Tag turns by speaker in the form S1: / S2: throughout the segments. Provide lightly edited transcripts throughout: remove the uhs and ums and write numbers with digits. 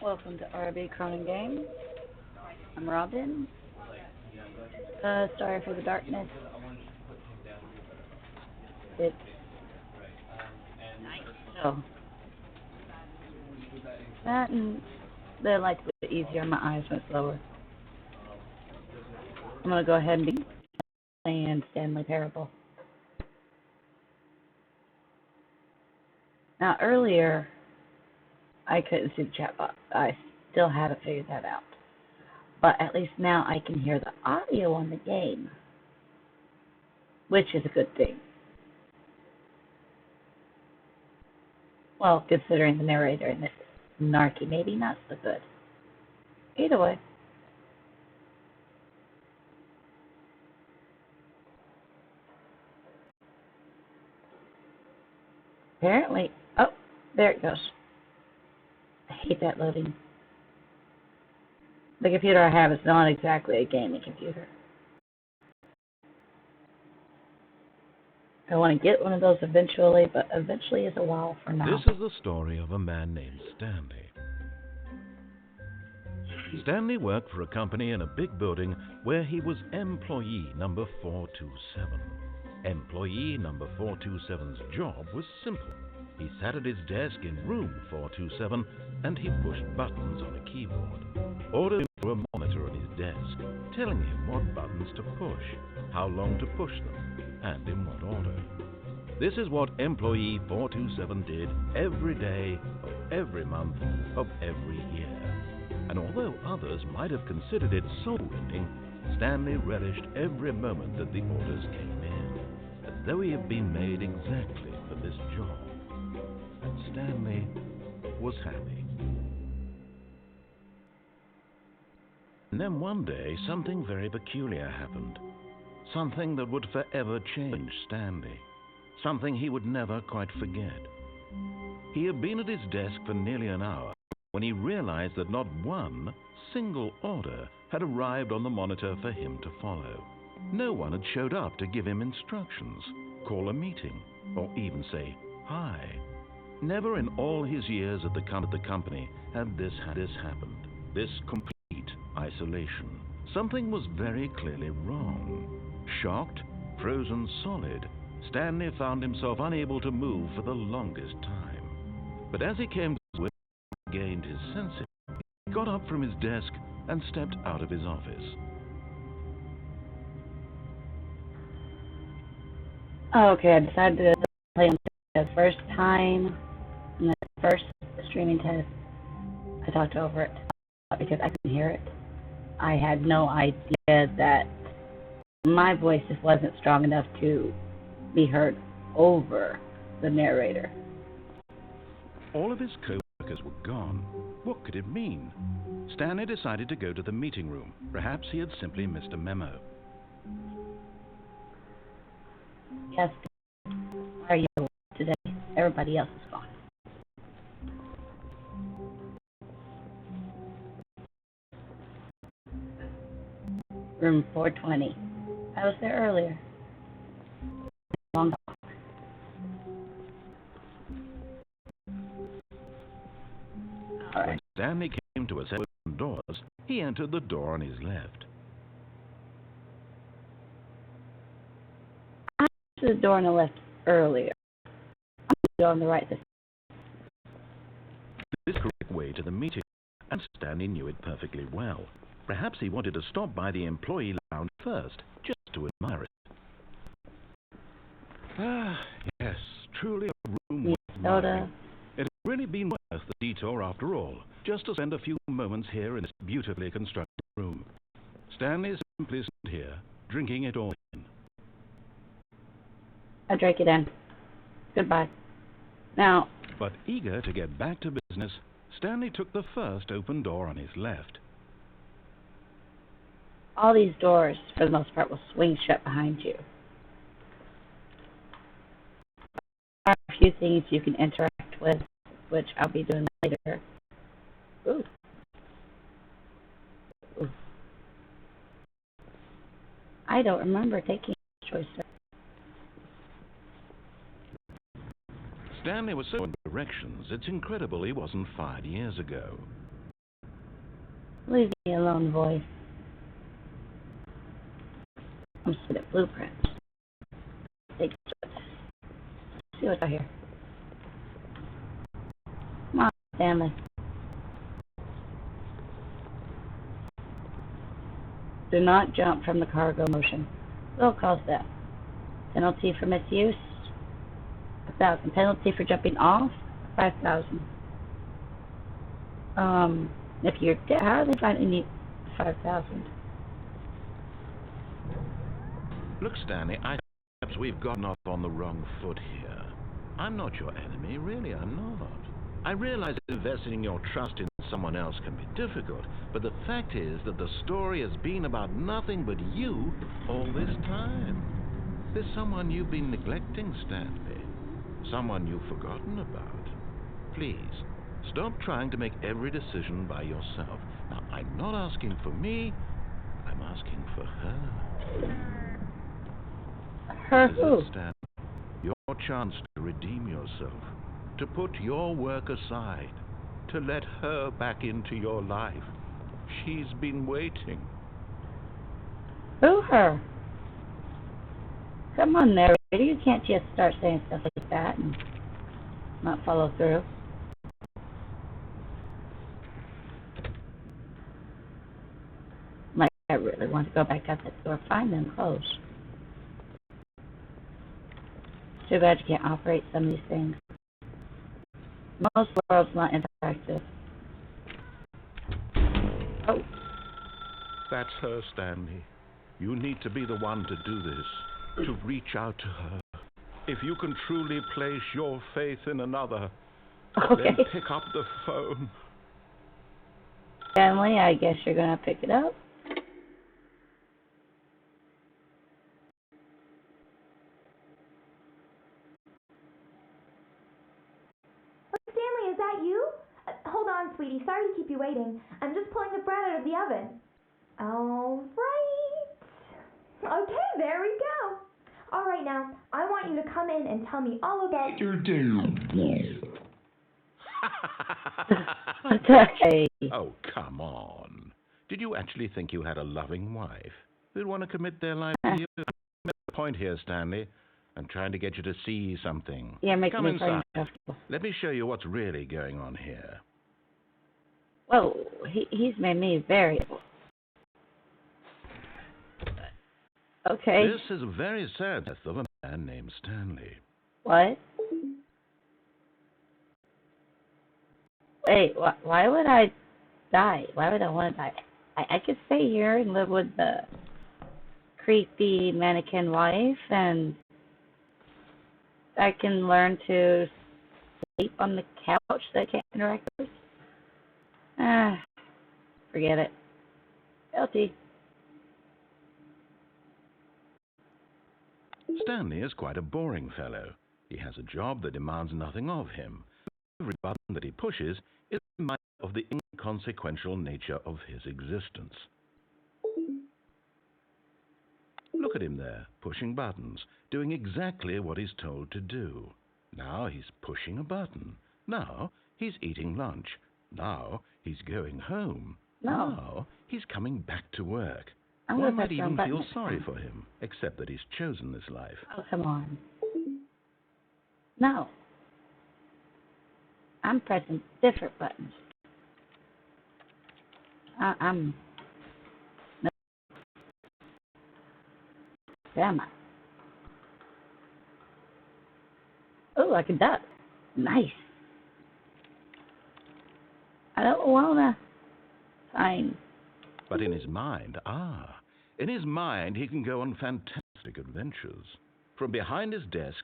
S1: Welcome to RB Cronin Games. I'm Robin. Sorry for the darkness. It's night, so that and the light's a bit easier. My eyes went slower. I'm gonna go ahead and be playing Stanley Parable. Now earlier, I couldn't see the chat box. I still haven't figured that out. But at least now I can hear the audio on the game, which is a good thing. Well, considering the narrator in this narky, maybe not so good. Either way. Apparently, oh, there it goes. I hate that loading. The computer I have is not exactly a gaming computer. I want to get one of those eventually, but eventually is a while from now.
S2: This is the story of a man named Stanley. Stanley worked for a company in a big building where he was employee number 427. Employee number 427's job was simple. He sat at his desk in room 427 and he pushed buttons on a keyboard. Orders through a monitor on his desk, telling him what buttons to push, how long to push them, and in what order. This is what employee 427 did every day of every month of every year. And although others might have considered it soul-rending, Stanley relished every moment that the orders came in, as though he had been made exactly for this job. And Stanley was happy. And then one day, something very peculiar happened. Something that would forever change Stanley. Something he would never quite forget. He had been at his desk for nearly an hour when he realized that not one single order had arrived on the monitor for him to follow. No one had showed up to give him instructions, call a meeting, or even say hi. Never in all his years at the company had this happened. This complete isolation. Something was very clearly wrong. Shocked, frozen solid, Stanley found himself unable to move for the longest time. But as he came to it, he gained his senses. He got up from his desk and stepped out of his office.
S1: Okay, I decided to play on the first time, in the first streaming test. I talked over it because I couldn't hear it. I had no idea that my voice just wasn't strong enough to be heard over the narrator.
S2: All of his co-workers were gone. What could it mean? Stanley decided to go to the meeting room. Perhaps he had simply missed a memo.
S1: Yes, why are you today? Everybody else is gone. Room 420. I was there earlier. Long talk. All right.
S2: When Stanley came to a set of open doors, he entered the door on his left.
S1: I entered the door on the left earlier. I'm going to go on the right this time.
S2: This is the correct way to the meeting, and Stanley knew it perfectly well. Perhaps he wanted to stop by the employee lounge first, just to admire it. Ah, yes, truly a room worth admiring. It had really been worth the detour after all, just to spend a few moments here in this beautifully constructed room. Stanley simply stood here, drinking it all in.
S1: I drank it in. Goodbye. Now.
S2: But eager to get back to business, Stanley took the first open door on his left.
S1: All these doors, for the most part, will swing shut behind you. There are a few things you can interact with, which I'll be doing later. Ooh. Ooh. I don't remember taking a choice.
S2: Stanley was so in directions, it's incredible he wasn't 5 years ago.
S1: Leave me alone, voice. I'm just at blueprint. Take it. See what's out here. Come on, Stanley. Do not jump from the cargo motion. Will cause death. Penalty for misuse, 1,000. Penalty for jumping off, 5,000. If you're dead, how do they find any 5,000?
S2: Look, Stanley, perhaps we've gotten off on the wrong foot here. I'm not your enemy, really, I'm not. I realize that investing your trust in someone else can be difficult, but the fact is that the story has been about nothing but you all this time. There's someone you've been neglecting, Stanley. Someone you've forgotten about. Please, stop trying to make every decision by yourself. Now, I'm not asking for me, I'm asking for her.
S1: Her
S2: This
S1: who?
S2: is it, Stanley. Your chance to redeem yourself, to put your work aside, to let her back into your life. She's been waiting.
S1: Who her? Come on, narrator. You can't just start saying stuff like that and not follow through. Like, I really want to go back out that door, find them closed. Too bad you can't operate some of these things. Most worlds not interactive. Oh.
S2: That's her, Stanley. You need to be the one to do this, to reach out to her. If you can truly place your faith in another,
S1: Okay.
S2: then pick up the phone.
S1: Stanley, I guess you're gonna pick it up.
S3: Stanley, is that you? Hold on, sweetie. Sorry to keep you waiting. I'm just pulling the bread out of the oven. All right. Okay, there we go. All right, now, I want you to come in and tell me all about your day.
S1: Hey.
S2: Oh, come on. Did you actually think you had a loving wife who'd want to commit their life to you? The point here, Stanley. I'm trying to get you to see something.
S1: Yeah, make
S2: Come
S1: me
S2: inside.
S1: uncomfortable.
S2: Let me show you what's really going on here.
S1: Whoa, he's made me very. Okay.
S2: This is a very sad death of a man named Stanley.
S1: What? Wait, why would I die? Why would I want to die? I could stay here and live with the creepy mannequin wife, and I can learn to sleep on the couch that I can't interact with. Forget it. Guilty.
S2: Stanley is quite a boring fellow. He has a job that demands nothing of him. Every button that he pushes is a reminder of the inconsequential nature of his existence. Look at him there, pushing buttons, doing exactly what he's told to do. Now he's pushing a button. Now he's eating lunch. Now he's going home.
S1: No.
S2: Now he's coming back to work.
S1: I'm
S2: One
S1: gonna
S2: might
S1: press the wrong
S2: even
S1: button
S2: feel
S1: next
S2: sorry
S1: time.
S2: for him, except that he's chosen this life.
S1: Oh, come on. No. I'm pressing different buttons. I'm... No. Am I? Oh, I can duck. Nice. I don't wanna... Fine.
S2: But in his mind, he can go on fantastic adventures. From behind his desk,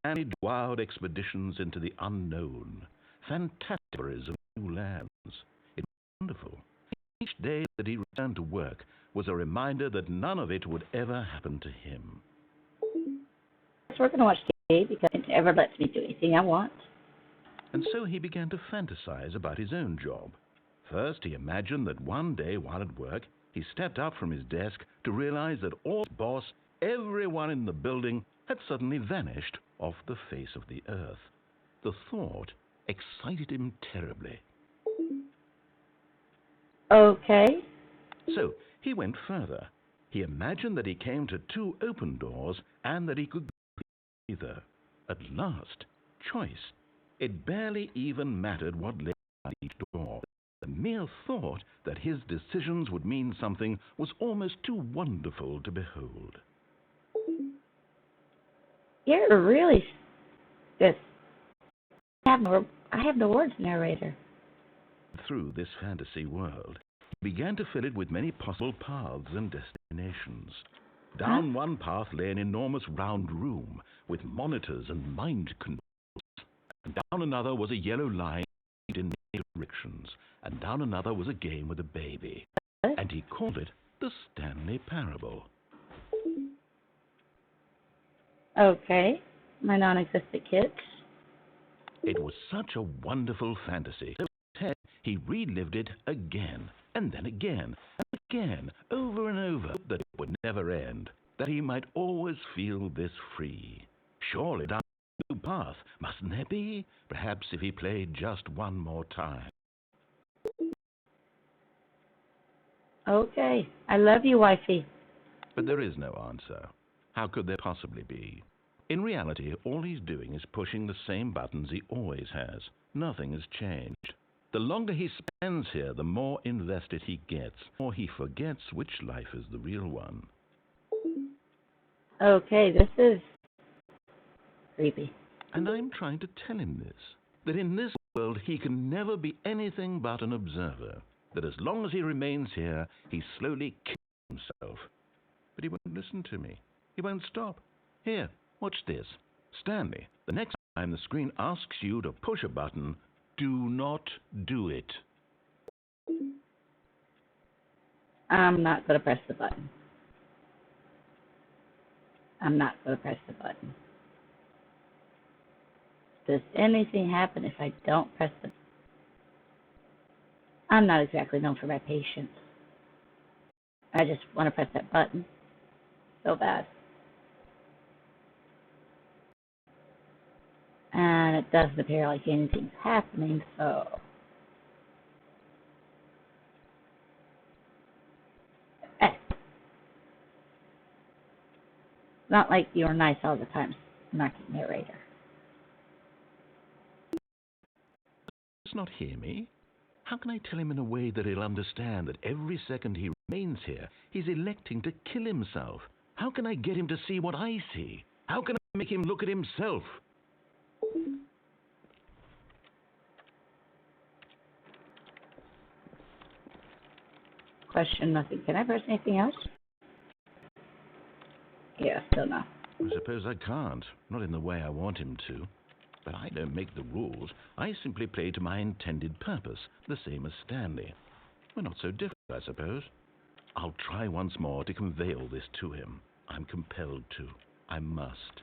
S2: Stanley did wild expeditions into the unknown, fantastic discoveries of new lands. It was wonderful. Each day that he returned to work was a reminder that none of it would ever happen to him.
S1: We're gonna watch TV because it never lets me do anything I want.
S2: And so he began to fantasize about his own job. First, he imagined that one day while at work, he stepped up from his desk to realize that all his boss, everyone in the building, had suddenly vanished off the face of the earth. The thought excited him terribly.
S1: Okay.
S2: So he went further. He imagined that he came to two open doors and that he could go either. At last, choice. It barely even mattered what lay at each door. The mere thought that his decisions would mean something was almost too wonderful to behold.
S1: You're really just. I have no words, narrator.
S2: Through this fantasy world, he began to fill it with many possible paths and destinations. Down one path lay an enormous round room with monitors and mind controls. And down another was a yellow line in many directions. And down another was a game with a baby. And he called it the Stanley Parable.
S1: Okay. My non-existent kids.
S2: It was such a wonderful fantasy. So Ted, he relived it again, and then again, and again, over and over, that it would never end, that he might always feel this free. Surely down a new path, mustn't there be? Perhaps if he played just one more time.
S1: Okay. I love you, wifey.
S2: But there is no answer. How could there possibly be? In reality, all he's doing is pushing the same buttons he always has. Nothing has changed. The longer he spends here, the more invested he gets, or he forgets which life is the real one.
S1: Okay, this is creepy.
S2: And I'm trying to tell him this, that in this world he can never be anything but an observer, that as long as he remains here, he slowly kills himself. But he won't listen to me. He won't stop. Here, watch this. Stanley, the next time the screen asks you to push a button, do not do it.
S1: I'm not going to press the button. I'm not going to press the button. Does anything happen if I don't press the button? I'm not exactly known for my patience. I just want to press that button so bad. And it doesn't appear like anything's happening, so... Not like you're nice all the time, snarky narrator.
S2: Does not hear me? How can I tell him in a way that he'll understand that every second he remains here, he's electing to kill himself? How can I get him to see what I see? How can I make him look at himself?
S1: Question nothing. Can I press anything else? Yeah, still no.
S2: I suppose I can't, not in the way I want him to. But I don't make the rules. I simply play to my intended purpose, the same as Stanley. We're not so different, I suppose. I'll try once more to convey all this to him. I'm compelled to. I must.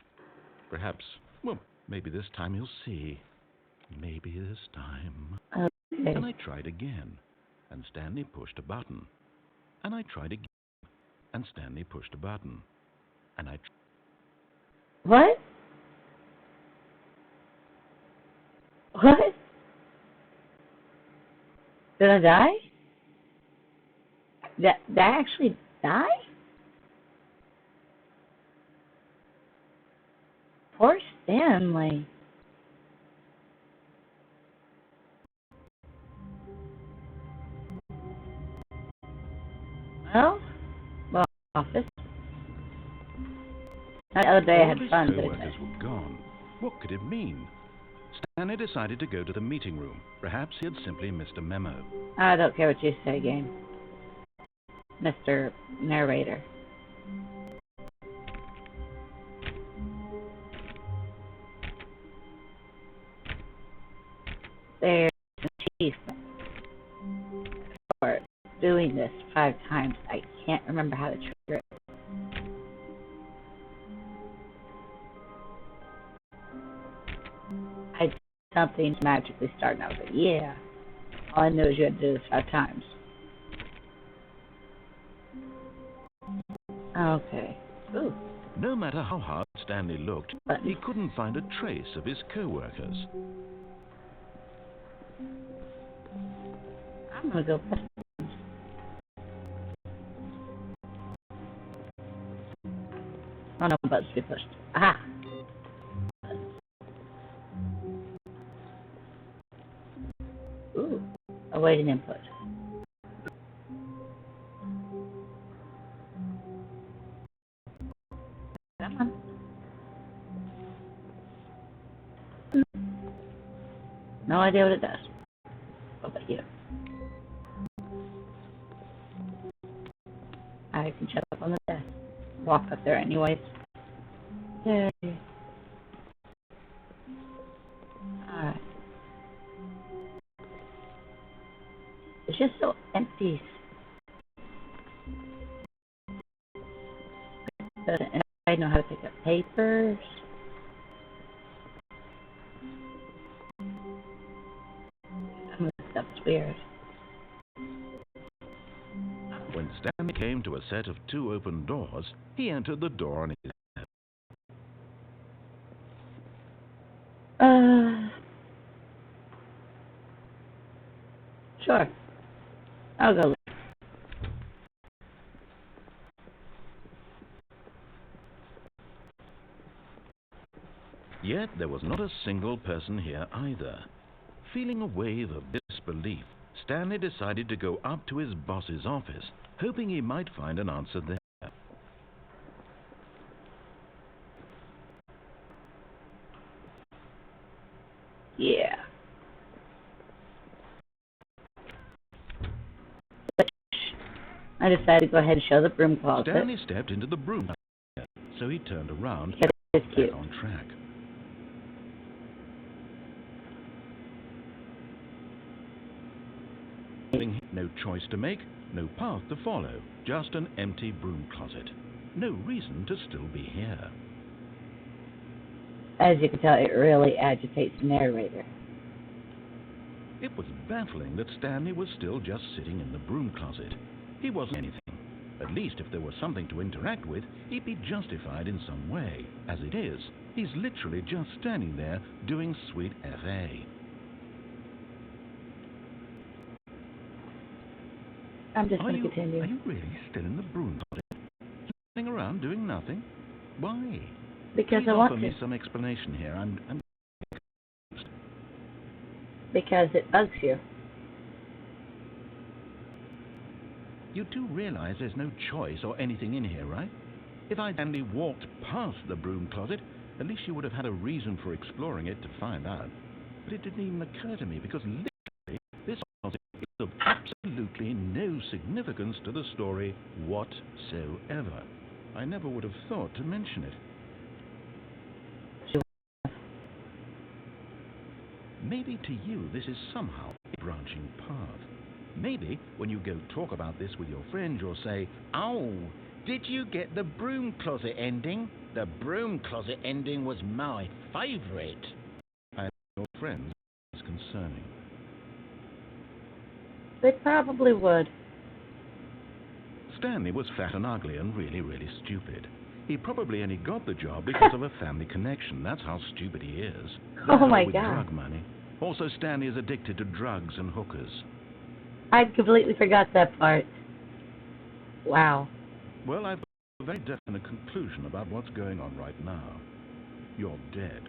S2: Perhaps, well, maybe this time he'll see. Maybe this time.
S1: Okay.
S2: And I tried again, and Stanley pushed a button. And I tried again, and Stanley pushed a button. And I...
S1: What? What? Did I die? Did I actually die? Poor Stanley. Well, office. The other day I had fun,
S2: His
S1: but
S2: co-workers were gone. What could it mean? Stanley decided to go to the meeting room. Perhaps he had simply missed a memo.
S1: I don't care what you say, game. Mr. Narrator. There's a chief for doing this 5 times. I can't remember how to trigger it. I did something to magically start, and I was like, yeah. All I knew is you had to do this 5 times. Okay. Ooh.
S2: No matter how hard Stanley looked, he couldn't find a trace of his co-workers.
S1: I'm gonna go press buttons. buttons to be pushed. Aha! Ooh, awaiting input. Come on. No idea what it does. What about you? I can shut up on the desk. Walk up there anyways. Yay. Alright. It's just so empty. And I know how to pick up papers. Some of this stuff's weird.
S2: When Stanley came to a set of 2 open doors, he entered the door on his left.
S1: Sure. I'll go.
S2: Yet there was not a single person here either. Feeling a wave of disbelief, Stanley decided to go up to his boss's office, hoping he might find an answer there.
S1: Yeah. I decided to go ahead and show the broom closet.
S2: Stanley stepped into the broom closet, so he turned around
S1: It's cute.
S2: back on track. Having no choice to make, no path to follow, just an empty broom closet. No reason to still be here.
S1: As you can tell, it really agitates the narrator.
S2: It was baffling that Stanley was still just sitting in the broom closet. He wasn't anything. At least if there was something to interact with, he'd be justified in some way. As it is, he's literally just standing there doing sweet FA.
S1: I'm just going to continue.
S2: Are you really still in the broom closet? Sitting around doing nothing? Why?
S1: Because
S2: Please
S1: I want
S2: offer
S1: to.
S2: me some explanation here. I'm
S1: Because it bugs you.
S2: You do realize there's no choice or anything in here, right? If I'd only walked past the broom closet, at least you would have had a reason for exploring it to find out. But it didn't even occur to me because literally this closet is of absolutely no significance to the story whatsoever. I never would have thought to mention it. Maybe to you this is somehow a branching path. Maybe when you go talk about this with your friend, you'll say, "Oh, did you get the broom closet ending? The broom closet ending was my favorite." And your friend is concerning.
S1: They probably would.
S2: Stanley was fat and ugly and really, really stupid. He probably only got the job because of a family connection. That's how stupid he is.
S1: Oh
S2: That
S1: my
S2: with
S1: God.
S2: drug money. Also, Stanley is addicted to drugs and hookers.
S1: I completely forgot that part. Wow.
S2: Well, I've got a very definite conclusion about what's going on right now. You're dead.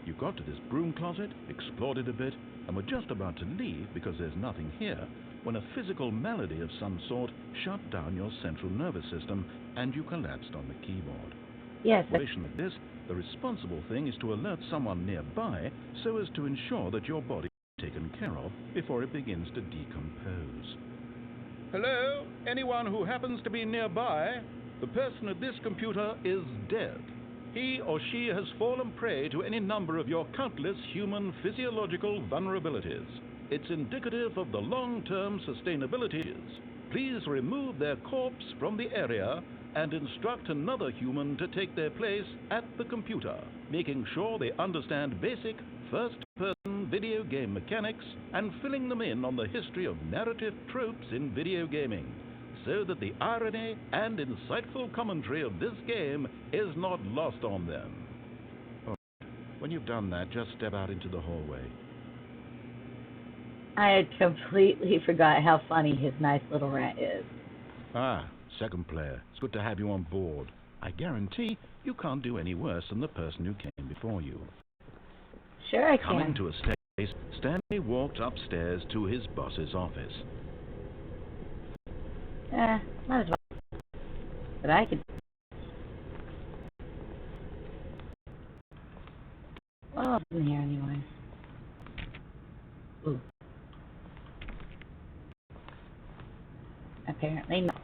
S2: You got to this broom closet, explored it a bit, and were just about to leave because there's nothing here, when a physical malady of some sort shut down your central nervous system and you collapsed on the keyboard.
S1: Yes.
S2: In a situation like this, the responsible thing is to alert someone nearby so as to ensure that your body is taken care of before it begins to decompose. Hello? Anyone who happens to be nearby? The person at this computer is dead. He or she has fallen prey to any number of your countless human physiological vulnerabilities. It's indicative of the long-term sustainability. Please remove their corpse from the area and instruct another human to take their place at the computer, making sure they understand basic first-person video game mechanics and filling them in on the history of narrative tropes in video gaming, so that the irony and insightful commentary of this game is not lost on them. All right. When you've done that, just step out into the hallway.
S1: I had completely forgot how funny his nice little rant is.
S2: Ah, second player. It's good to have you on board. I guarantee you can't do any worse than the person who came before you.
S1: Sure I
S2: Coming
S1: can.
S2: to a staircase, Stanley walked upstairs to his boss's office.
S1: Might as well. But I could. What else is in here anyway? Ooh. Apparently not.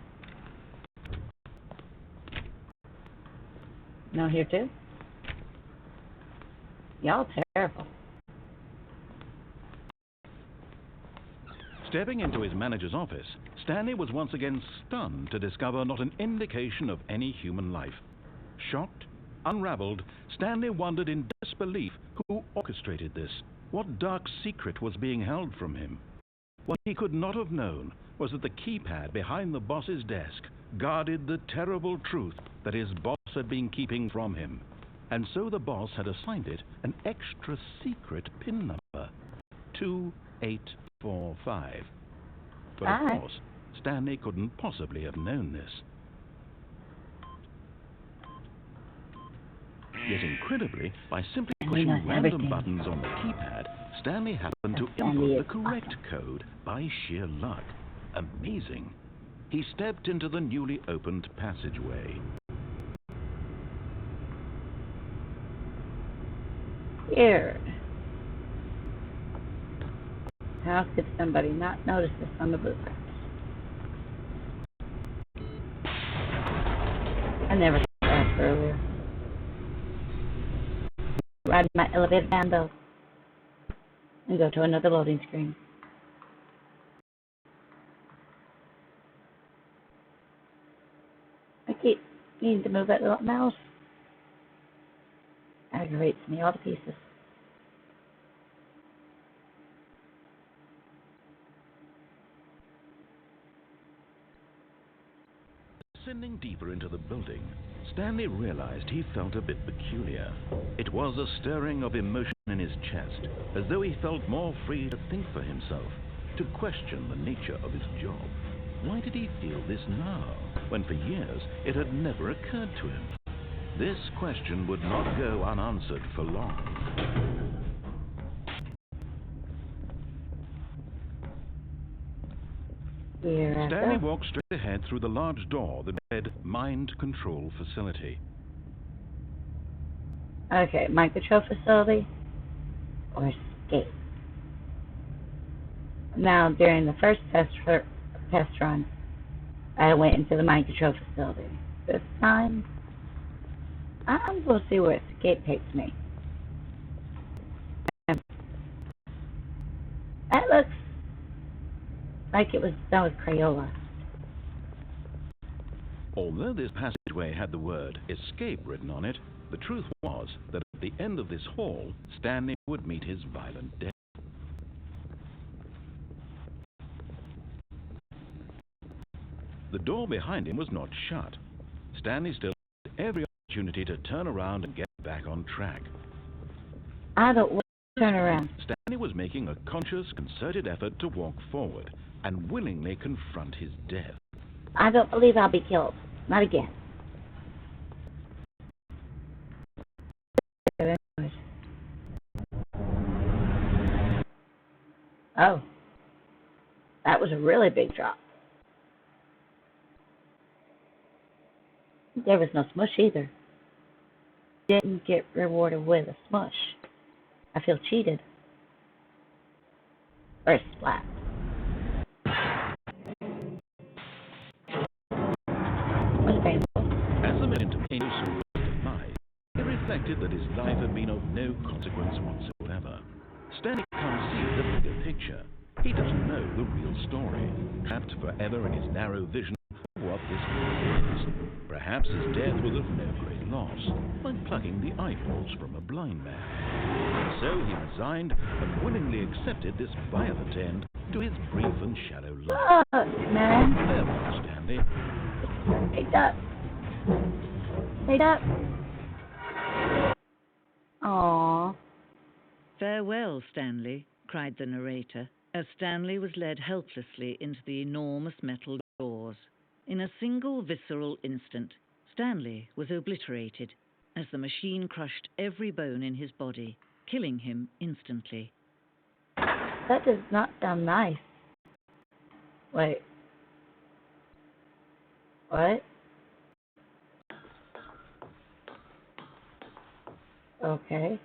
S1: No here too? Y'all terrible.
S2: Stepping into his manager's office, Stanley was once again stunned to discover not an indication of any human life. Shocked, unraveled, Stanley wondered in disbelief who orchestrated this. What dark secret was being held from him? What he could not have known was that the keypad behind the boss's desk guarded the terrible truth that his boss had been keeping from him. And so the boss had assigned it an extra secret PIN number, 2845. But of course, Stanley couldn't possibly have known this. Yet incredibly, by simply pushing random buttons on the keypad, Stanley happened to input the correct code by sheer luck. Amazing. He stepped into the newly opened passageway.
S1: Weird. How could somebody not notice this on the blueprint? I never saw that earlier. Ride my elevator down though, and go to another loading screen. I keep needing to move that little mouse. Aggravates me all to pieces.
S2: Descending deeper into the building, Stanley realized he felt a bit peculiar. It was a stirring of emotion in his chest, as though he felt more free to think for himself, to question the nature of his job. Why did he feel this now, when for years it had never occurred to him? This question would not go unanswered for long. Stanley walked straight ahead through the large door that read Mind Control Facility.
S1: Okay, mind control facility or escape. Now, during the first test run, I went into the mind control facility. This time, I'm going to see where escape takes me. That looks like it was done with Crayola.
S2: Although this passageway had the word escape written on it, the truth was that at the end of this hall, Stanley would meet his violent death. The door behind him was not shut. Stanley still had every opportunity to turn around and get back on track.
S1: I don't want to turn around.
S2: Stanley was making a conscious, concerted effort to walk forward and willingly confront his death.
S1: I don't believe I'll be killed. Not again. Oh. That was a really big drop. There was no smush either. Didn't get rewarded with a smush. I feel cheated. Or a splat. Was painful.
S2: As the man to pain his demise, he reflected that his life had been of no consequence whatsoever. Stanley can't see the bigger picture. He doesn't know the real story, trapped forever in his narrow vision of what this world is. Perhaps his death was of no great loss, like plucking the eyeballs from a blind man. So he resigned and willingly accepted this violent end to his brief and shallow life.
S1: Look, man.
S2: Farewell, Stanley.
S1: Picked up. Picked up. Aww.
S4: Farewell, Stanley, cried the narrator, as Stanley was led helplessly into the enormous metal doors. In a single visceral instant, Stanley was obliterated as the machine crushed every bone in his body, killing him instantly.
S1: That does not sound nice. Wait. What? Okay.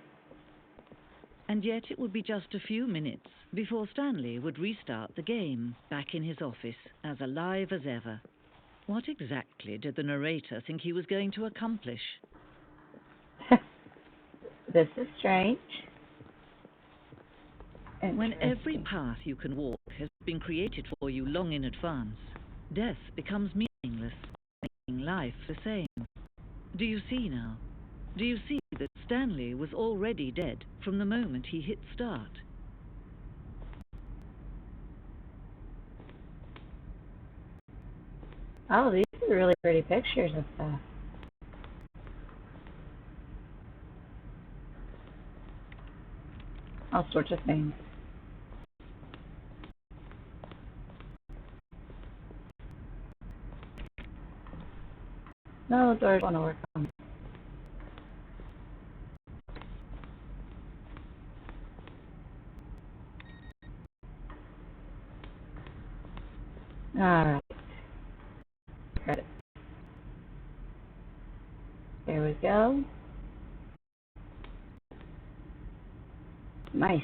S4: And yet it would be just a few minutes before Stanley would restart the game, back in his office, as alive as ever. What exactly did the narrator think he was going to accomplish?
S1: This is strange.
S4: When every path you can walk has been created for you long in advance, death becomes meaningless, making life the same. Do you see now? Do you see that Stanley was already dead from the moment he hit start?
S1: Oh, these are really pretty pictures and stuff. All sorts of things. No, doors want to work on. Alright. Credit. There we go. Nice.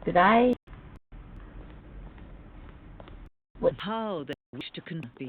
S1: Did I?
S4: How they wish to be